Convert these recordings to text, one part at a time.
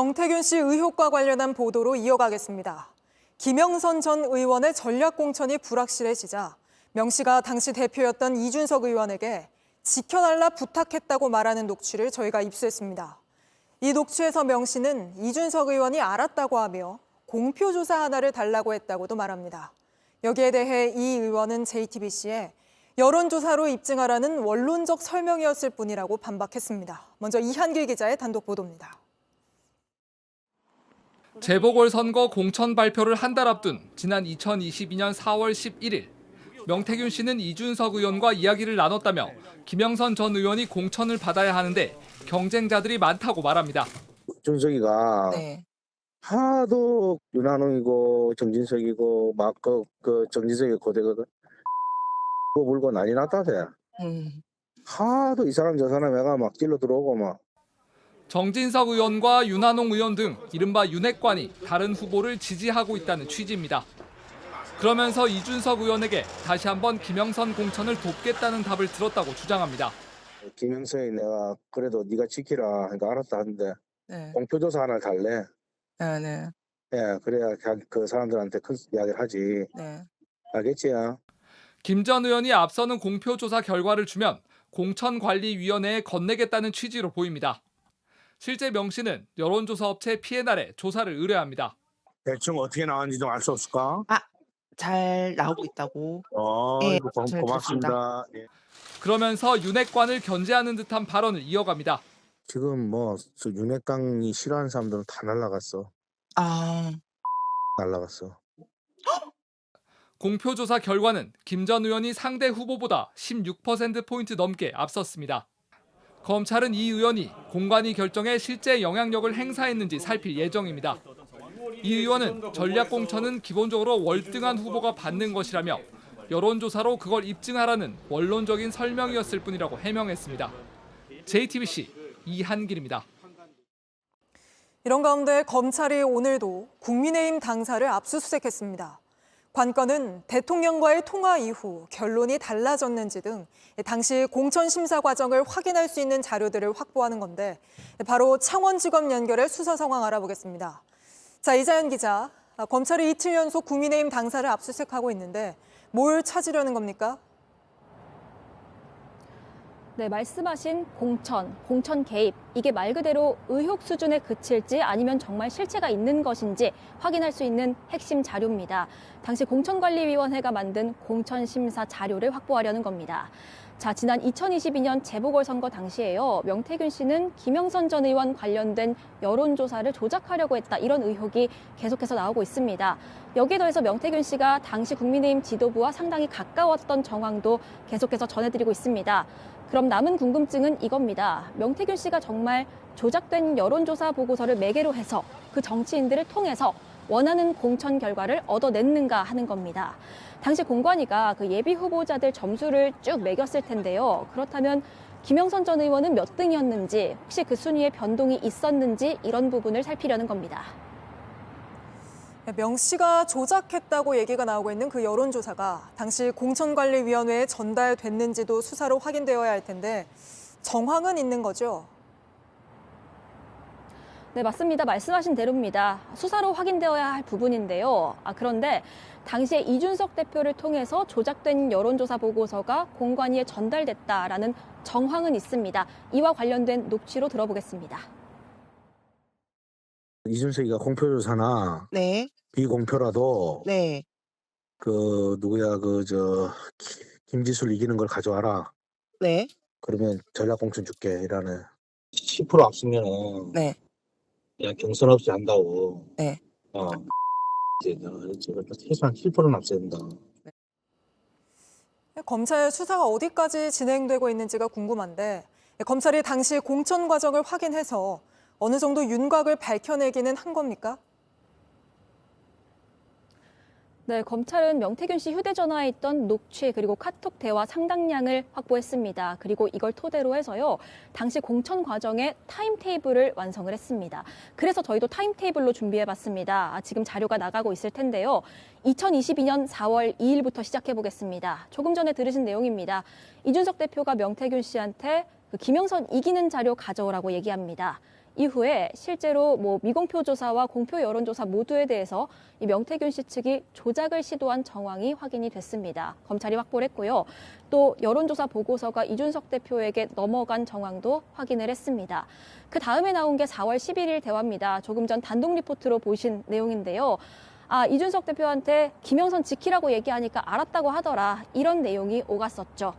명태균 씨 의혹과 관련한 보도로 이어가겠습니다. 김영선 전 의원의 전략 공천이 불확실해지자 명 씨가 당시 대표였던 이준석 의원에게 지켜달라 부탁했다고 말하는 녹취를 저희가 입수했습니다. 이 녹취에서 명 씨는 이준석 의원이 알았다고 하며 공표조사 하나를 달라고 했다고도 말합니다. 여기에 대해 이 의원은 JTBC에 여론조사로 입증하라는 원론적 설명이었을 뿐이라고 반박했습니다. 먼저 이한길 기자의 단독 보도입니다. 재보궐선거 공천 발표를 한 달 앞둔 지난 2022년 4월 11일 명태균 씨는 이준석 의원과 이야기를 나눴다며 김영선 전 의원이 공천을 받아야 하는데 경쟁자들이 많다고 말합니다. 준석이가 하도 윤한홍이고 정진석이고 막 그 정진석이 고대거든. 그거 물고 난리 났다대. 하도 이 사람 저 사람 애가 막 찔러 들어오고 막. 정진석 의원과 윤한홍 의원 등 이른바 윤핵관이 다른 후보를 지지하고 있다는 취지입니다. 그러면서 이준석 의원에게 다시 한번 김영선 공천을 돕겠다는 답을 들었다고 주장합니다. 김영선이 내가 그래도 네가 지키라 하니까 알았다 하는데 공표조사 하나 달래. 네. 예, 그래야 그 사람들한테 큰 이야기를 하지. 네. 알겠지? 김 전 의원이 앞서는 공표조사 결과를 주면 공천관리위원회에 건네겠다는 취지로 보입니다. 실제 명 씨는 여론조사 업체 P&R에 조사를 의뢰합니다. 대충 어떻게 나왔는지 좀 알 수 없을까? 잘 나오고 있다고. 예, 잘 고맙습니다. 예. 그러면서 윤핵관을 견제하는 듯한 발언을 이어갑니다. 지금 뭐 윤핵강이 싫어하는 사람들은 다 날라갔어. 날라갔어. 공표조사 결과는 김 전 의원이 상대 후보보다 16%포인트 넘게 앞섰습니다. 검찰은 이 의원이 공관위 결정에 실제 영향력을 행사했는지 살필 예정입니다. 이 의원은 전략 공천은 기본적으로 월등한 후보가 받는 것이라며 여론조사로 그걸 입증하라는 원론적인 설명이었을 뿐이라고 해명했습니다. JTBC 이한길입니다. 이런 가운데 검찰이 오늘도 국민의힘 당사를 압수수색했습니다. 관건은 대통령과의 통화 이후 결론이 달라졌는지 등 당시 공천 심사 과정을 확인할 수 있는 자료들을 확보하는 건데 바로 창원지검 연결해 수사 상황 알아보겠습니다. 자, 이자연 기자, 검찰이 이틀 연속 국민의힘 당사를 압수수색하고 있는데 뭘 찾으려는 겁니까? 네, 말씀하신 공천 개입, 이게 말 그대로 의혹 수준에 그칠지 아니면 정말 실체가 있는 것인지 확인할 수 있는 핵심 자료입니다. 당시 공천관리위원회가 만든 공천심사 자료를 확보하려는 겁니다. 자, 지난 2022년 재보궐선거 당시에요. 명태균 씨는 김영선 전 의원 관련된 여론조사를 조작하려고 했다. 이런 의혹이 계속해서 나오고 있습니다. 여기에 더해서 명태균 씨가 당시 국민의힘 지도부와 상당히 가까웠던 정황도 계속해서 전해드리고 있습니다. 그럼 남은 궁금증은 이겁니다. 명태균 씨가 정말 조작된 여론조사 보고서를 매개로 해서 그 정치인들을 통해서 원하는 공천 결과를 얻어냈는가 하는 겁니다. 당시 공관위가 그 예비 후보자들 점수를 쭉 매겼을 텐데요. 그렇다면 김영선 전 의원은 몇 등이었는지, 혹시 그 순위에 변동이 있었는지 이런 부분을 살피려는 겁니다. 명 씨가 조작했다고 얘기가 나오고 있는 그 여론조사가 당시 공천관리위원회에 전달됐는지도 수사로 확인되어야 할 텐데 정황은 있는 거죠? 네, 맞습니다. 말씀하신 대로입니다. 수사로 확인되어야 할 부분인데요. 그런데 당시에 이준석 대표를 통해서 조작된 여론조사 보고서가 공관위에 전달됐다라는 정황은 있습니다. 이와 관련된 녹취로 들어보겠습니다. 이준석이가 공표조사나 비공표라도 그 누구야 김지수를 이기는 걸 가져와라. 그러면 전략공천 줄게 이라는 10% 앞서면은 그냥 경선 없이 한다고. 이제 최소한 7%는 앞서야 된다. 검찰 수사가 어디까지 진행되고 있는지가 궁금한데 검찰이 당시 공천 과정을 확인해서 어느 정도 윤곽을 밝혀내기는 한 겁니까? 네, 검찰은 명태균 씨 휴대전화에 있던 녹취 그리고 카톡 대화 상당량을 확보했습니다. 그리고 이걸 토대로 해서요, 당시 공천 과정의 타임테이블을 완성을 했습니다. 그래서 저희도 타임테이블로 준비해봤습니다. 지금 자료가 나가고 있을 텐데요. 2022년 4월 2일부터 시작해보겠습니다. 조금 전에 들으신 내용입니다. 이준석 대표가 명태균 씨한테 김영선 이기는 자료 가져오라고 얘기합니다. 이후에 실제로 미공표 조사와 공표 여론조사 모두에 대해서 이 명태균 씨 측이 조작을 시도한 정황이 확인이 됐습니다. 검찰이 확보를 했고요. 또 여론조사 보고서가 이준석 대표에게 넘어간 정황도 확인을 했습니다. 그 다음에 나온 게 4월 11일 대화입니다. 조금 전 단독 리포트로 보신 내용인데요. 이준석 대표한테 김영선 지키라고 얘기하니까 알았다고 하더라. 이런 내용이 오갔었죠.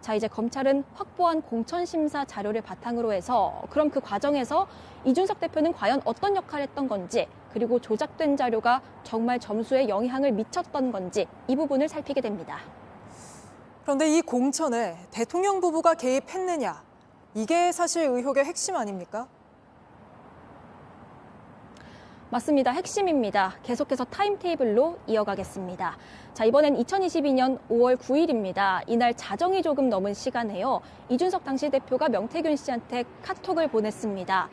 자, 이제 검찰은 확보한 공천심사 자료를 바탕으로 해서 그럼 그 과정에서 이준석 대표는 과연 어떤 역할을 했던 건지, 그리고 조작된 자료가 정말 점수에 영향을 미쳤던 건지 이 부분을 살피게 됩니다. 그런데 이 공천에 대통령 부부가 개입했느냐, 이게 사실 의혹의 핵심 아닙니까? 맞습니다. 핵심입니다. 계속해서 타임테이블로 이어가겠습니다. 자, 이번엔 2022년 5월 9일입니다. 이날 자정이 조금 넘은 시간에요. 이준석 당시 대표가 명태균 씨한테 카톡을 보냈습니다.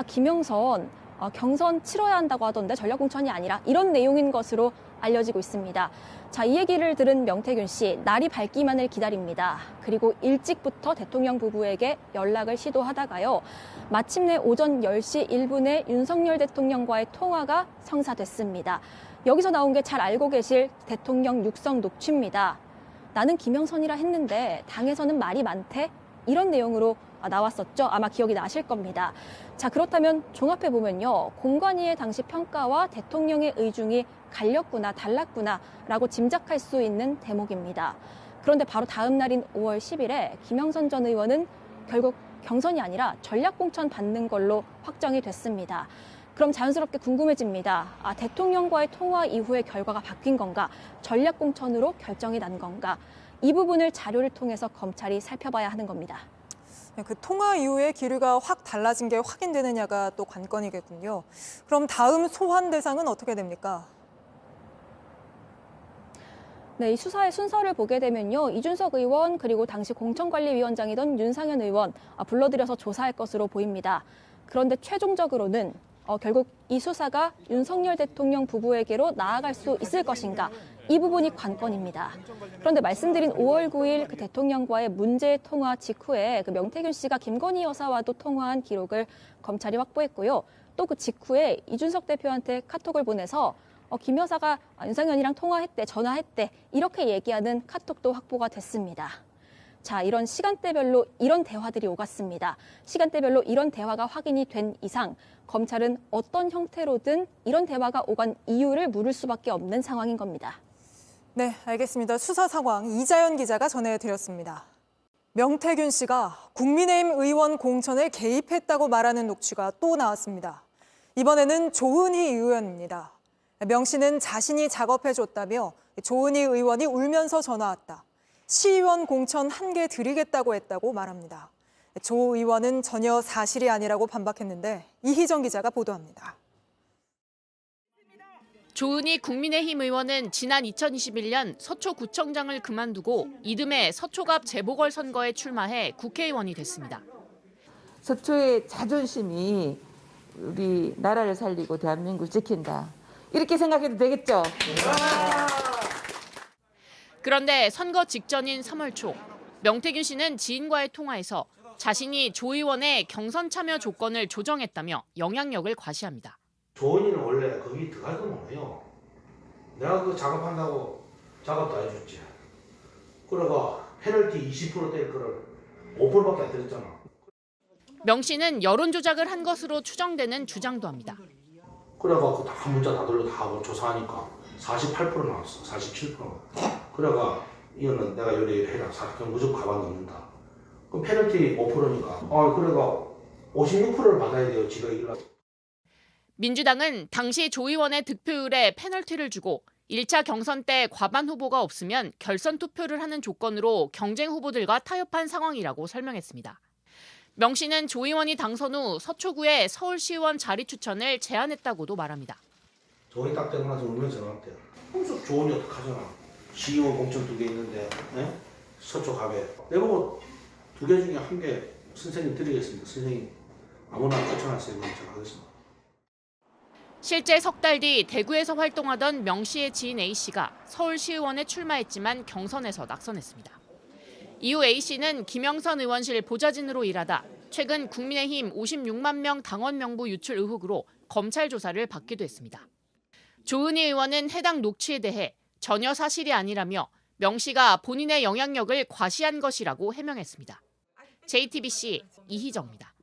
김영선, 경선 치러야 한다고 하던데 전략공천이 아니라, 이런 내용인 것으로 알려지고 있습니다. 자, 이 얘기를 들은 명태균 씨, 날이 밝기만을 기다립니다. 그리고 일찍부터 대통령 부부에게 연락을 시도하다가요. 마침내 오전 10시 1분에 윤석열 대통령과의 통화가 성사됐습니다. 여기서 나온 게 잘 알고 계실 대통령 육성 녹취입니다. 나는 김영선이라 했는데 당에서는 말이 많대? 이런 내용으로 나왔었죠. 아마 기억이 나실 겁니다. 자, 그렇다면 종합해 보면요. 공관위의 당시 평가와 대통령의 의중이 갈렸구나, 달랐구나 라고 짐작할 수 있는 대목입니다. 그런데 바로 다음 날인 5월 10일에 김영선 전 의원은 결국 경선이 아니라 전략공천 받는 걸로 확정이 됐습니다. 그럼 자연스럽게 궁금해집니다. 대통령과의 통화 이후에 결과가 바뀐 건가? 전략공천으로 결정이 난 건가? 이 부분을 자료를 통해서 검찰이 살펴봐야 하는 겁니다. 그 통화 이후에 기류가 확 달라진 게 확인되느냐가 또 관건이겠군요. 그럼 다음 소환 대상은 어떻게 됩니까? 네, 이 수사의 순서를 보게 되면요. 이준석 의원, 그리고 당시 공천관리위원장이던 윤상현 의원 불러들여서 조사할 것으로 보입니다. 그런데 최종적으로는 결국 이 수사가 윤석열 대통령 부부에게로 나아갈 수 있을 것인가, 이 부분이 관건입니다. 그런데 말씀드린 5월 9일 그 대통령과의 문제 통화 직후에 그 명태균 씨가 김건희 여사와도 통화한 기록을 검찰이 확보했고요. 또 그 직후에 이준석 대표한테 카톡을 보내서 김 여사가 윤상현이랑 통화했대, 전화했대, 이렇게 얘기하는 카톡도 확보가 됐습니다. 자, 이런 시간대별로 이런 대화들이 오갔습니다. 시간대별로 이런 대화가 확인이 된 이상 검찰은 어떤 형태로든 이런 대화가 오간 이유를 물을 수밖에 없는 상황인 겁니다. 네, 알겠습니다. 수사 상황 이자연 기자가 전해드렸습니다. 명태균 씨가 국민의힘 의원 공천에 개입했다고 말하는 녹취가 또 나왔습니다. 이번에는 조은희 의원입니다. 명 씨는 자신이 작업해줬다며 조은희 의원이 울면서 전화 왔다. 시의원 공천 1개 드리겠다고 했다고 말합니다. 조 의원은 전혀 사실이 아니라고 반박했는데 이희정 기자가 보도합니다. 조은희 국민의힘 의원은 지난 2021년 서초구청장을 그만두고 이듬해 서초갑 재보궐선거에 출마해 국회의원이 됐습니다. 서초의 자존심이 우리 나라를 살리고 대한민국을 지킨다. 이렇게 생각해도 되겠죠? 그런데 선거 직전인 3월 초 명태균 씨는 지인과의 통화에서 자신이 조 의원의 경선 참여 조건을 조정했다며 영향력을 과시합니다. 조은이는 원래 거기 들어갈도 몰라요. 내가 그 작업한다고 작업도 해줬지. 그러고 페널티 20% 뗄 거를 5%밖에 안 떼었잖아. 명 씨는 여론 조작을 한 것으로 추정되는 주장도 합니다. 그래갖고 다 문자 다 돌려 다 조사하니까 48% 나왔어. 47%. 그래가 이거는 내가 요리해라. 그럼 무조건 가만 넣는다. 그럼 페널티 5%니까. 그래가 56%를 받아야 돼요. 지가 이기려고. 민주당은 당시 조 의원의 득표율에 페널티를 주고 1차 경선 때 과반 후보가 없으면 결선 투표를 하는 조건으로 경쟁 후보들과 타협한 상황이라고 설명했습니다. 명 씨는 조 의원이 당선 후 서초구에 서울시의원 자리 추천을 제안했다고도 말합니다. 조은이 딱 되고 나서 울면서 전화했대요. 그래서 조은이 어떡하잖아. 시의원 공천 2개 있는데 서초 갑에. 내보고 2개 중에 1개 선생님 드리겠습니다. 선생님 아무나 추천하세요. 제가 하겠습니다. 실제 석 달 뒤 대구에서 활동하던 명 씨의 지인 A 씨가 서울시의원에 출마했지만 경선에서 낙선했습니다. 이후 A 씨는 김영선 의원실 보좌진으로 일하다 최근 국민의힘 56만 명 당원 명부 유출 의혹으로 검찰 조사를 받기도 했습니다. 조은희 의원은 해당 녹취에 대해 전혀 사실이 아니라며 명 씨가 본인의 영향력을 과시한 것이라고 해명했습니다. JTBC 이희정입니다.